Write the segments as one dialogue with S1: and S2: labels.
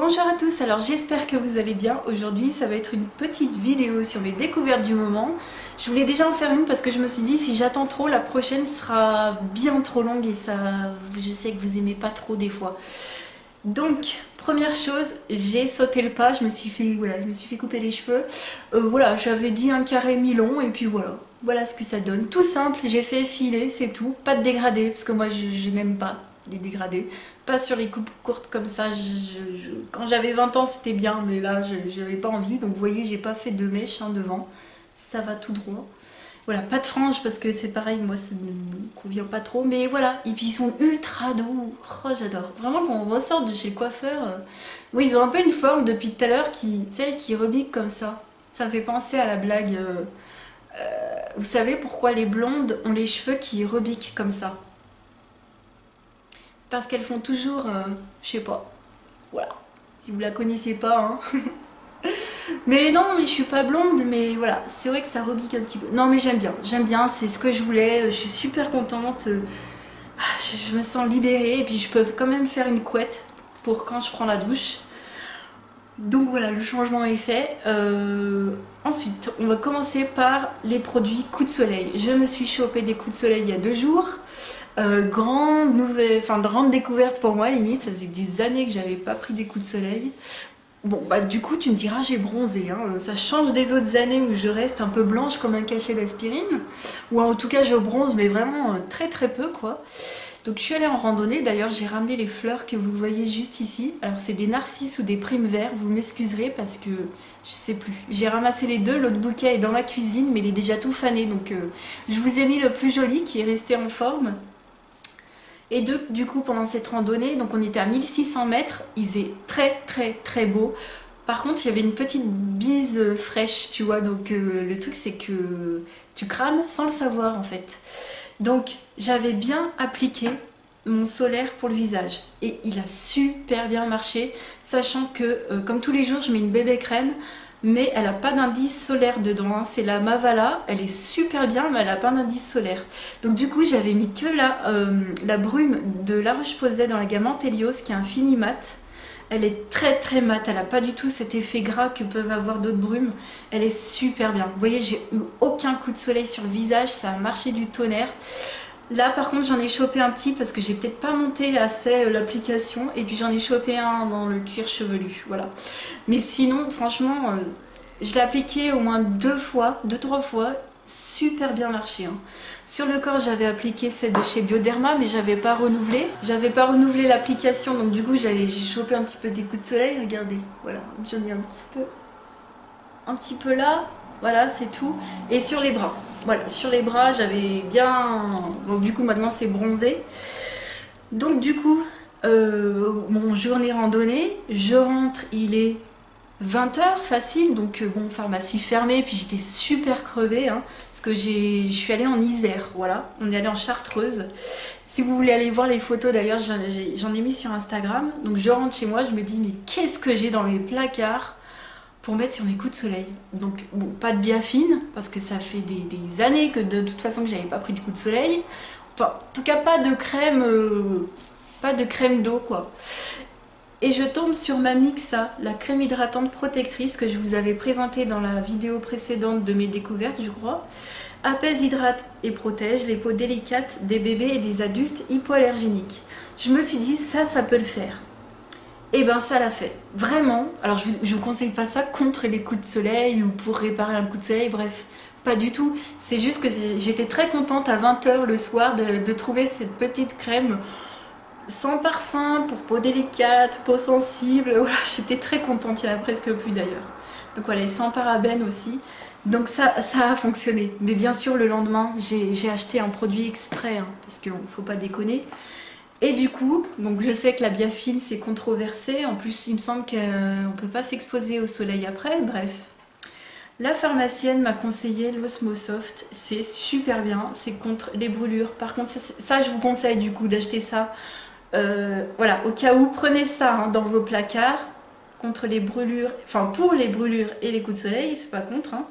S1: Bonjour à tous, alors j'espère que vous allez bien. Aujourd'hui ça va être une petite vidéo sur mes découvertes du moment. Je voulais déjà en faire une parce que je me suis dit si j'attends trop, la prochaine sera bien trop longue et ça, je sais que vous aimez pas trop des fois. Donc, première chose, j'ai sauté le pas, je me suis fait couper les cheveux. Voilà, j'avais dit un carré mi-long et puis voilà ce que ça donne. Tout simple, j'ai fait filer, c'est tout. Pas de dégradé, parce que moi je n'aime pas les dégradés. Pas sur les coupes courtes comme ça. Quand j'avais 20 ans c'était bien, mais là j'avais pas envie. Donc vous voyez, j'ai pas fait de mèche devant. Ça va tout droit. Voilà, pas de franges parce que c'est pareil, moi ça ne me convient pas trop, mais voilà. Et puis ils sont ultra doux, oh j'adore. Vraiment quand on ressort de chez le coiffeur, oui ils ont un peu une forme depuis tout à l'heure qui, tu sais, qui rebique comme ça. Ça me fait penser à la blague, vous savez pourquoi les blondes ont les cheveux qui rebiquent comme ça? Parce qu'elles font toujours, je sais pas, voilà. Si vous la connaissiez pas, hein. Mais non, je suis pas blonde, mais voilà, c'est vrai que ça rebique un petit peu. Non, mais j'aime bien, c'est ce que je voulais, je suis super contente. Je me sens libérée et puis je peux quand même faire une couette pour quand je prends la douche. Donc voilà, le changement est fait. Ensuite, on va commencer par les produits coups de soleil. Je me suis chopé des coups de soleil il y a 2 jours. Grande découverte pour moi, limite, ça faisait des années que j'avais pas pris des coups de soleil. Bon, bah du coup, tu me diras, j'ai bronzé, hein. Ça change des autres années où je reste un peu blanche comme un cachet d'aspirine. Ou en tout cas, je bronze, mais vraiment très très peu, quoi. Donc je suis allée en randonnée, d'ailleurs j'ai ramené les fleurs que vous voyez juste ici. Alors c'est des narcisses ou des primes verts, vous m'excuserez parce que je sais plus. J'ai ramassé les deux, l'autre bouquet est dans la cuisine, mais il est déjà tout fané. Donc je vous ai mis le plus joli qui est resté en forme. Et du coup, pendant cette randonnée, donc on était à 1600 mètres, il faisait très très très beau. Par contre, il y avait une petite bise fraîche, tu vois, donc le truc c'est que tu crames sans le savoir en fait. Donc j'avais bien appliqué mon solaire pour le visage et il a super bien marché, sachant que comme tous les jours je mets une bébé crème, mais elle n'a pas d'indice solaire dedans, hein. C'est la Mavala, elle est super bien mais elle n'a pas d'indice solaire. Donc du coup j'avais mis que la brume de La Roche-Posay dans la gamme Antelios qui est un fini mat. Elle est très très mate, elle n'a pas du tout cet effet gras que peuvent avoir d'autres brumes. Elle est super bien. Vous voyez, j'ai eu aucun coup de soleil sur le visage, ça a marché du tonnerre. Là par contre j'en ai chopé un petit parce que j'ai peut-être pas monté assez l'application. Et puis j'en ai chopé un dans le cuir chevelu, voilà. Mais sinon franchement, je l'ai appliqué au moins 2 fois, 2-3 fois. Super bien marché, hein. Sur le corps j'avais appliqué celle de chez Bioderma mais j'avais pas renouvelé l'application, donc du coup j'ai chopé un petit peu des coups de soleil. Regardez, voilà, j'en ai un petit peu là, voilà, c'est tout. Et sur les bras, voilà, sur les bras j'avais bien, donc du coup maintenant c'est bronzé. Donc du coup mon journée randonnée, je rentre, il est 20 h facile, donc bon, pharmacie fermée, puis j'étais super crevée, hein, parce que je suis allée en Isère, voilà, on est allé en Chartreuse. Si vous voulez aller voir les photos, d'ailleurs j'en ai mis sur Instagram. Donc je rentre chez moi, je me dis mais qu'est-ce que j'ai dans mes placards pour mettre sur mes coups de soleil. Donc bon, pas de biafine, parce que ça fait des années que de toute façon que j'avais pas pris de coup de soleil. Enfin, en tout cas pas de crème d'eau quoi. Et je tombe sur ma Mixa, la crème hydratante protectrice que je vous avais présentée dans la vidéo précédente de mes découvertes, je crois. Apaise, hydrate et protège les peaux délicates des bébés et des adultes hypoallergéniques. Je me suis dit, ça peut le faire. Et ben ça l'a fait. Vraiment. Alors je vous conseille pas ça contre les coups de soleil ou pour réparer un coup de soleil, bref. Pas du tout. C'est juste que j'étais très contente à 20 h le soir de trouver cette petite crème sans parfum, pour peau délicate, peau sensible, voilà, j'étais très contente, il n'y en a presque plus d'ailleurs. Donc voilà, et sans parabènes aussi. Donc ça a fonctionné. Mais bien sûr, le lendemain, j'ai acheté un produit exprès, hein, parce qu'il ne faut pas déconner. Et du coup, donc je sais que la biafine c'est controversé, en plus il me semble qu'on ne peut pas s'exposer au soleil après, bref. La pharmacienne m'a conseillé l'Osmosoft, c'est super bien, c'est contre les brûlures. Par contre, ça je vous conseille du coup d'acheter ça. Voilà, au cas où, prenez ça hein, dans vos placards contre les brûlures, enfin pour les brûlures et les coups de soleil, c'est pas contre, hein.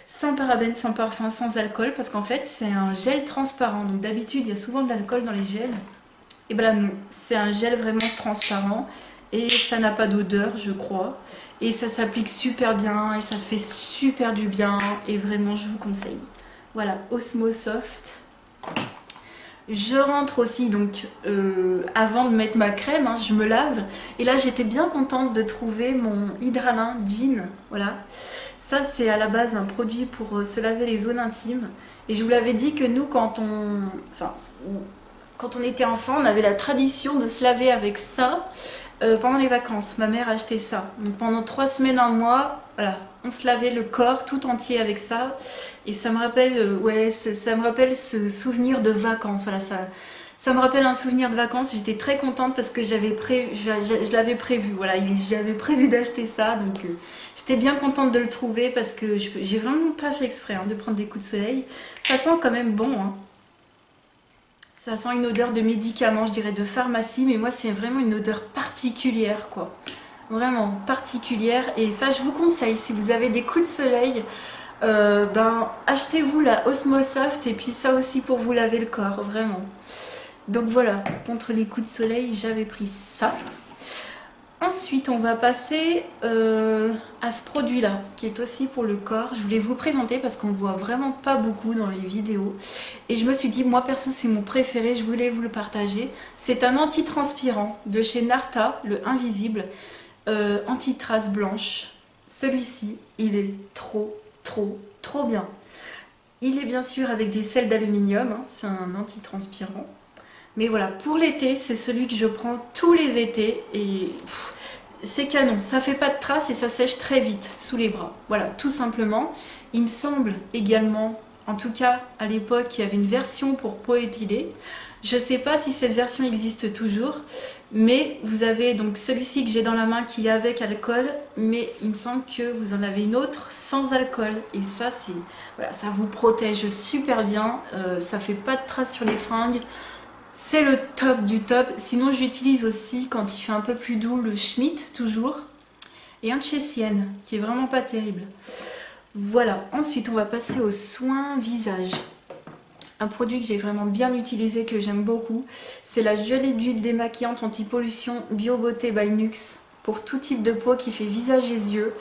S1: Sans parabènes, sans parfum, sans alcool, parce qu'en fait c'est un gel transparent. Donc d'habitude il y a souvent de l'alcool dans les gels, et ben là non, c'est un gel vraiment transparent et ça n'a pas d'odeur, je crois. Et ça s'applique super bien et ça fait super du bien et vraiment je vous conseille. Voilà, Osmosoft. Je rentre aussi donc avant de mettre ma crème, hein, je me lave. Et là j'étais bien contente de trouver mon Hydralin Jean. Voilà. Ça c'est à la base un produit pour se laver les zones intimes. Et je vous l'avais dit que nous quand on était enfant, on avait la tradition de se laver avec ça pendant les vacances. Ma mère achetait ça. Donc pendant 3 semaines, un mois, voilà, on se lavait le corps tout entier avec ça. Et ça me rappelle, ça me rappelle ce souvenir de vacances. Voilà, ça me rappelle un souvenir de vacances. J'étais très contente parce que je l'avais prévu. Voilà, j'avais prévu d'acheter ça. Donc j'étais bien contente de le trouver parce que j'ai vraiment pas fait exprès de prendre des coups de soleil. Ça sent quand même bon, hein. Ça sent une odeur de médicament, je dirais de pharmacie, mais moi c'est vraiment une odeur particulière, quoi. Vraiment particulière. Et ça, je vous conseille, si vous avez des coups de soleil, achetez-vous la Osmosoft et puis ça aussi pour vous laver le corps, vraiment. Donc voilà, contre les coups de soleil, j'avais pris ça. Ensuite, on va passer à ce produit-là, qui est aussi pour le corps. Je voulais vous le présenter parce qu'on ne voit vraiment pas beaucoup dans les vidéos. Et je me suis dit, moi perso, c'est mon préféré, je voulais vous le partager. C'est un anti-transpirant de chez Narta, le Invisible, anti-trace blanche. Celui-ci, il est trop, trop, trop bien. Il est bien sûr avec des sels d'aluminium, hein, c'est un anti-transpirant. Mais voilà, pour l'été, c'est celui que je prends tous les étés et c'est canon. Ça fait pas de traces et ça sèche très vite sous les bras. Voilà, tout simplement. Il me semble également, en tout cas à l'époque, qu'il y avait une version pour peau épilée. Je sais pas si cette version existe toujours, mais vous avez donc celui-ci que j'ai dans la main qui est avec alcool, mais il me semble que vous en avez une autre sans alcool. Et ça, voilà, ça vous protège super bien. Ça fait pas de traces sur les fringues. C'est le top du top. Sinon, j'utilise aussi, quand il fait un peu plus doux, le Schmitt, toujours. Et un de chez Sienne, qui est vraiment pas terrible. Voilà. Ensuite, on va passer aux soins visage. Un produit que j'ai vraiment bien utilisé, que j'aime beaucoup. C'est la gelée d'huile démaquillante anti-pollution Bio Beauté by Nux. Pour tout type de peau qui fait visage et yeux.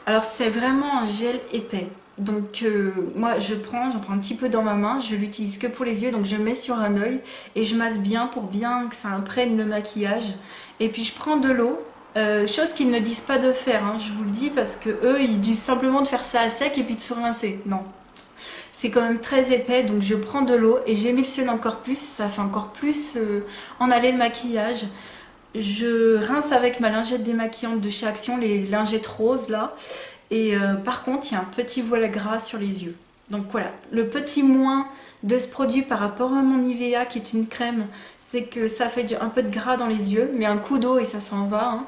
S1: Alors, c'est vraiment un gel épais. Donc moi j'en prends un petit peu dans ma main, je l'utilise que pour les yeux, donc je mets sur un œil et je masse bien pour bien que ça imprègne le maquillage. Et puis je prends de l'eau, chose qu'ils ne disent pas de faire, hein, je vous le dis, parce que eux ils disent simplement de faire ça à sec et puis de se rincer. Non, c'est quand même très épais, donc je prends de l'eau et j'émulsionne encore plus, ça fait encore plus en aller le maquillage. Je rince avec ma lingette démaquillante de chez Action, les lingettes roses là. Et par contre, il y a un petit voile gras sur les yeux. Donc voilà, le petit moins de ce produit par rapport à mon Nivea qui est une crème, c'est que ça fait un peu de gras dans les yeux, mais un coup d'eau et ça s'en va, hein.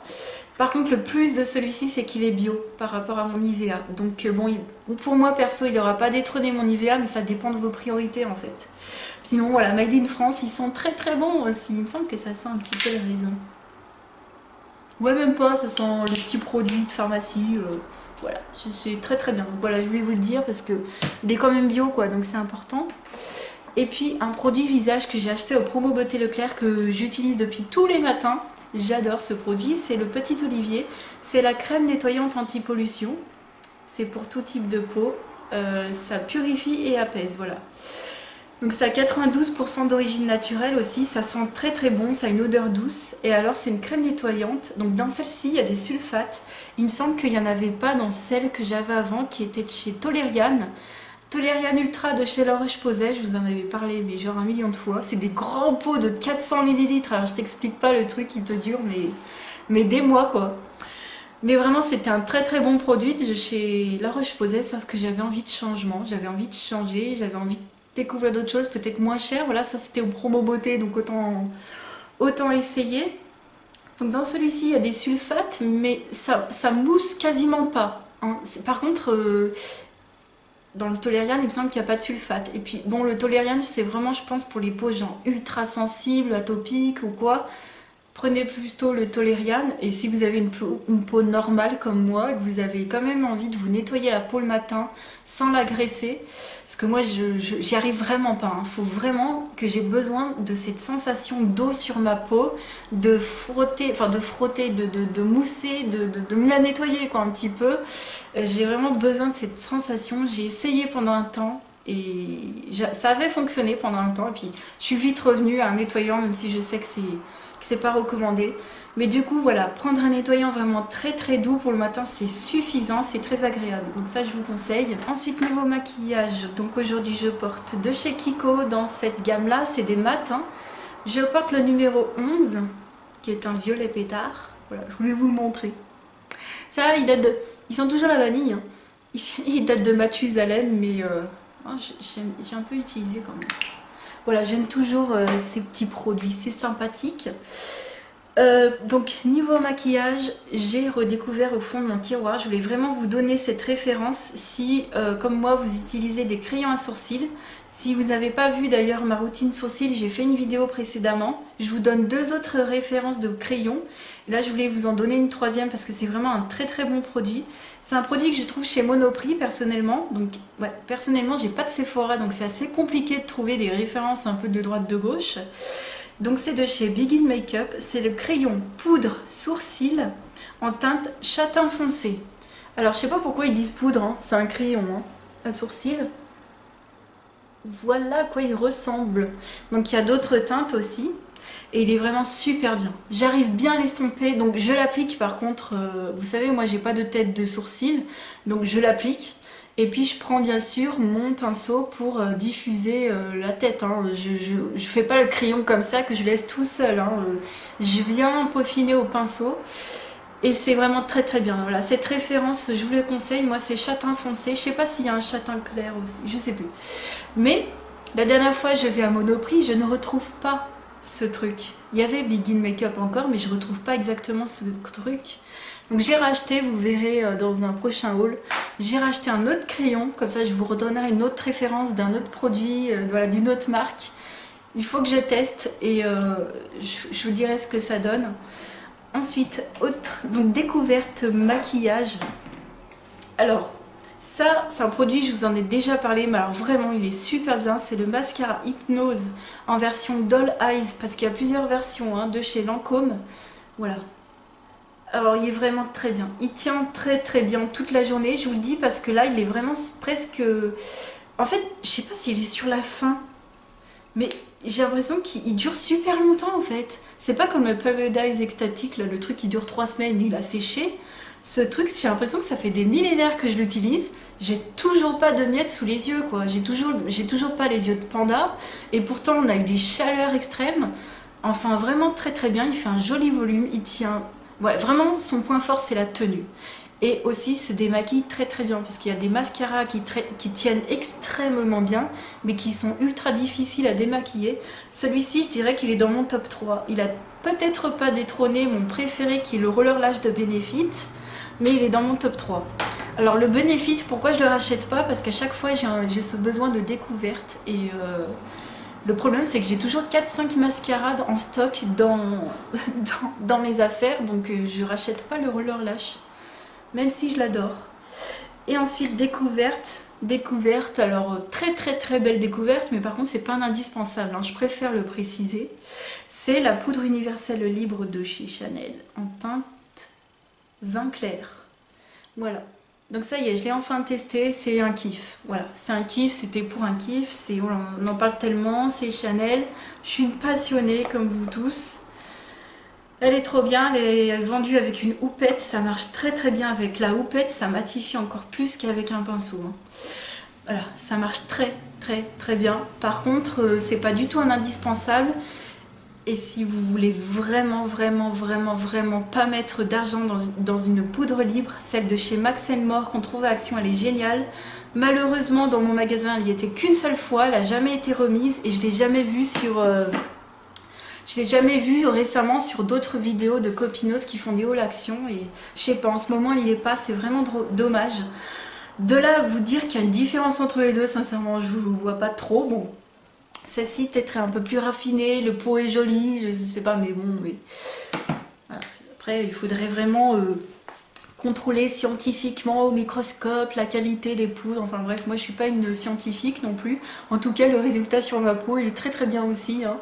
S1: Par contre, le plus de celui-ci, c'est qu'il est bio par rapport à mon Nivea. Donc bon, pour moi perso, il n'aura pas détrôné mon Nivea, mais ça dépend de vos priorités en fait. Sinon voilà, Made in France, ils sont très très bons aussi. Il me semble que ça sent un petit peu le raisin. Ouais, même pas, ça sent le petit produit de pharmacie. Voilà, c'est très très bien. Donc voilà, je voulais vous le dire parce que il est quand même bio, quoi, donc c'est important. Et puis un produit visage que j'ai acheté au Promo Beauté Leclerc que j'utilise depuis tous les matins. J'adore ce produit, c'est le Petit Olivier. C'est la crème nettoyante anti-pollution. C'est pour tout type de peau. Ça purifie et apaise, voilà. Donc c'est à 92% d'origine naturelle aussi, ça sent très très bon, ça a une odeur douce. Et alors c'est une crème nettoyante, donc dans celle-ci il y a des sulfates. Il me semble qu'il n'y en avait pas dans celle que j'avais avant qui était de chez Toleriane. Toleriane Ultra de chez La Roche-Posay, je vous en avais parlé mais genre 1 million de fois. C'est des grands pots de 400 ml, alors je t'explique pas le truc qui te dure mais des mois quoi. Mais vraiment c'était un très très bon produit de chez La Roche-Posay, sauf que j'avais envie de changement, j'avais envie de changer, j'avais envie de découvrir d'autres choses, peut-être moins cher. Voilà, ça c'était au Promo Beauté, donc autant essayer. Donc dans celui-ci, il y a des sulfates, mais ça mousse quasiment pas, hein. Par contre, dans le Toleriane, il me semble qu'il n'y a pas de sulfate. Et puis, bon, le Toleriane, c'est vraiment, je pense, pour les peaux genre ultra sensibles, atopiques ou quoi. prenez plutôt le Toleriane. Et si vous avez une peau normale comme moi, que vous avez quand même envie de vous nettoyer la peau le matin sans la graisser, parce que moi j'y arrive vraiment pas, hein. Faut vraiment que j'ai besoin de cette sensation d'eau sur ma peau, de frotter, de mousser, de me la nettoyer quoi un petit peu. J'ai vraiment besoin de cette sensation. J'ai essayé pendant un temps. Et ça avait fonctionné pendant un temps, et puis je suis vite revenue à un nettoyant, même si je sais que c'est pas recommandé. Mais du coup, voilà, prendre un nettoyant vraiment très très doux pour le matin, c'est suffisant, c'est très agréable. Donc ça, je vous conseille. Ensuite, niveau maquillage, donc aujourd'hui, je porte de chez Kiko dans cette gamme-là, c'est des matins. Je porte le numéro 11, qui est un violet pétard. Voilà, je voulais vous le montrer. Ça, ils sont toujours la vanille, hein. Ils datent de Mathusalem, mais j'ai un peu utilisé quand même. Voilà, j'aime toujours ces petits produits, c'est sympathique. Donc niveau maquillage, j'ai redécouvert au fond de mon tiroir. Je voulais vraiment vous donner cette référence si, comme moi, vous utilisez des crayons à sourcils. Si vous n'avez pas vu d'ailleurs ma routine sourcils, j'ai fait une vidéo précédemment. Je vous donne 2 autres références de crayons. Et là, je voulais vous en donner une 3e parce que c'est vraiment un très très bon produit. C'est un produit que je trouve chez Monoprix personnellement. Donc ouais, personnellement, j'ai pas de Sephora, donc c'est assez compliqué de trouver des références un peu de droite de gauche. Donc c'est de chez Begin Makeup, c'est le crayon poudre sourcil en teinte châtain foncé. Alors je sais pas pourquoi ils disent poudre, hein. C'est un crayon, hein. Un sourcil. Voilà à quoi il ressemble. Donc il y a d'autres teintes aussi. Et il est vraiment super bien. J'arrive bien à l'estomper, donc je l'applique par contre, vous savez moi j'ai pas de tête de sourcil, donc je l'applique. Et puis je prends bien sûr mon pinceau pour diffuser la tête, hein. Je fais pas le crayon comme ça que je laisse tout seul, hein. Je viens peaufiner au pinceau. Et c'est vraiment très très bien. Voilà, cette référence, je vous le conseille. Moi, c'est châtain foncé. Je sais pas s'il y a un châtain clair aussi, je sais plus. Mais la dernière fois, je vais à Monoprix, je ne retrouve pas ce truc. Il y avait Begin Makeup encore, mais je retrouve pas exactement ce truc. Donc j'ai racheté, vous verrez dans un prochain haul, j'ai racheté un autre crayon. Comme ça, je vous redonnerai une autre référence d'un autre produit, voilà, d'une autre marque. Il faut que je teste et je vous dirai ce que ça donne. Ensuite, autre donc découverte maquillage. Alors, ça, c'est un produit, je vous en ai déjà parlé, mais alors vraiment, il est super bien. C'est le mascara Hypnose en version Doll Eyes, parce qu'il y a plusieurs versions, hein, de chez Lancôme. Voilà. Alors, il est vraiment très bien. Il tient très très bien toute la journée, je vous le dis, parce que là, il est vraiment presque... En fait, je sais pas s'il est sur la fin, mais j'ai l'impression qu'il dure super longtemps en fait. C'est pas comme le Paradise Ecstatic, là, le truc qui dure 3 semaines, il a séché. Ce truc, j'ai l'impression que ça fait des millénaires que je l'utilise. J'ai toujours pas de miettes sous les yeux, quoi. J'ai toujours pas les yeux de panda. Et pourtant, on a eu des chaleurs extrêmes. Enfin, vraiment très très bien. Il fait un joli volume. Il tient... Ouais, vraiment, son point fort, c'est la tenue. Et aussi se démaquille très très bien, puisqu'il y a des mascaras qui tiennent extrêmement bien, mais qui sont ultra difficiles à démaquiller. Celui-ci, je dirais qu'il est dans mon top 3. Il a peut-être pas détrôné mon préféré, qui est le Roller Lash de Benefit, mais il est dans mon top 3. Alors le Benefit, pourquoi je le rachète pas? Parce qu'à chaque fois, j'ai ce besoin de découverte, et le problème, c'est que j'ai toujours 4-5 mascarades en stock dans mes affaires, donc je rachète pas le Roller Lash, même si je l'adore. Et ensuite, découverte, alors très très très belle découverte, mais par contre c'est pas un indispensable, hein, je préfère le préciser. C'est la poudre universelle libre de chez Chanel, en teinte vin clair. Voilà. Donc ça y est, je l'ai enfin testé, c'est un kiff. Voilà, c'est un kiff, c'était pour un kiff, on en parle tellement, c'est Chanel. Je suis une passionnée comme vous tous. Elle est trop bien, elle est vendue avec une houppette, ça marche très très bien avec la houppette, ça matifie encore plus qu'avec un pinceau, hein. Voilà, ça marche très très très bien. Par contre, c'est pas du tout un indispensable. Et si vous voulez vraiment vraiment vraiment vraiment pas mettre d'argent dans une poudre libre, celle de chez Max More qu'on trouve à Action, elle est géniale. Malheureusement, dans mon magasin, elle n'y était qu'une seule fois, elle n'a jamais été remise et je l'ai jamais vue sur... Je l'ai jamais vu récemment sur d'autres vidéos de copinotes qui font des hauls Action et je sais pas, en ce moment il n'y est pas, c'est vraiment dommage. De là à vous dire qu'il y a une différence entre les deux, sincèrement je ne vois pas trop. Bon, Celle-ci peut-être est un peu plus raffinée, le pot est joli, je sais pas, mais bon, mais... Voilà. Après, il faudrait vraiment contrôler scientifiquement au microscope la qualité des poudres. Enfin bref, moi je suis pas une scientifique non plus. En tout cas, le résultat sur ma peau, il est très très bien aussi, hein.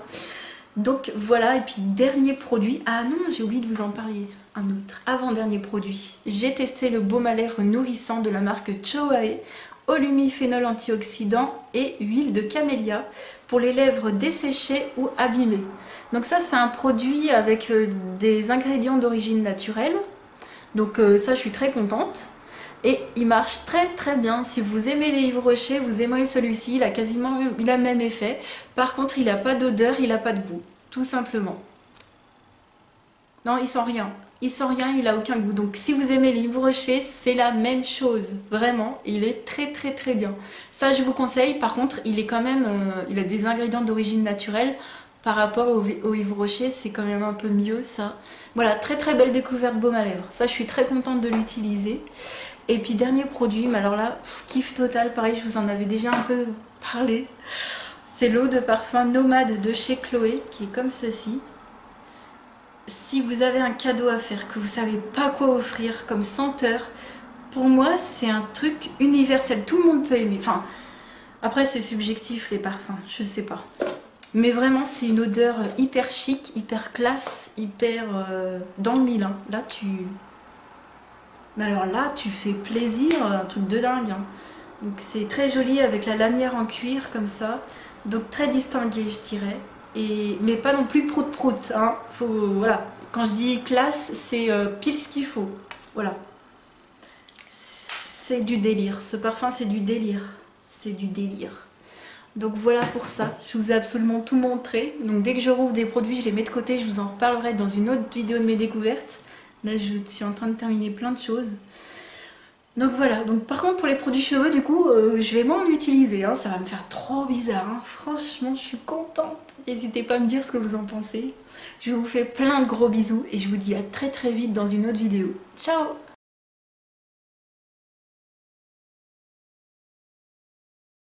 S1: Donc voilà, et puis dernier produit. Ah non, j'ai oublié de vous en parler. Un autre, avant-dernier produit. J'ai testé le baume à lèvres nourrissant de la marque Choae, olumiphénol antioxydant et huile de camélia pour les lèvres desséchées ou abîmées. Donc ça, c'est un produit avec des ingrédients d'origine naturelle. Donc ça, je suis très contente. Et il marche très très bien. Si vous aimez les Yves Rocher, vous aimerez celui-ci. Il a le même effet. Par contre, il n'a pas d'odeur, il n'a pas de goût. Tout simplement. Non, il sent rien. Il sent rien, il n'a aucun goût. Donc si vous aimez les Yves Rocher, c'est la même chose. Vraiment, il est très très très bien. Ça, je vous conseille. Par contre, il est quand même, il a des ingrédients d'origine naturelle. Par rapport au Yves Rocher, c'est quand même un peu mieux ça. Voilà, très très belle découverte baume à lèvres. Ça, je suis très contente de l'utiliser. Et puis dernier produit, mais alors là, kiff total, pareil, je vous en avais déjà un peu parlé. C'est l'eau de parfum Nomade de chez Chloé, qui est comme ceci. Si vous avez un cadeau à faire, que vous savez pas quoi offrir comme senteur, pour moi, c'est un truc universel. Tout le monde peut aimer. Enfin, après, c'est subjectif les parfums, je sais pas. Mais vraiment, c'est une odeur hyper chic, hyper classe, hyper dans le mille, hein. Là, Mais alors là, tu fais plaisir, un truc de dingue, hein. Donc c'est très joli avec la lanière en cuir comme ça. Donc très distingué, je dirais. Mais pas non plus prout-prout, hein. Voilà. Quand je dis classe, c'est pile ce qu'il faut. Voilà. C'est du délire. Ce parfum, c'est du délire. C'est du délire. Donc voilà pour ça, je vous ai absolument tout montré. Donc dès que je rouvre des produits, je les mets de côté, je vous en reparlerai dans une autre vidéo de mes découvertes. Là, je suis en train de terminer plein de choses. Donc voilà, donc par contre pour les produits cheveux, du coup, je vais m'en utiliser, hein. Ça va me faire trop bizarre, hein. Franchement, je suis contente. N'hésitez pas à me dire ce que vous en pensez. Je vous fais plein de gros bisous et je vous dis à très très vite dans une autre vidéo. Ciao!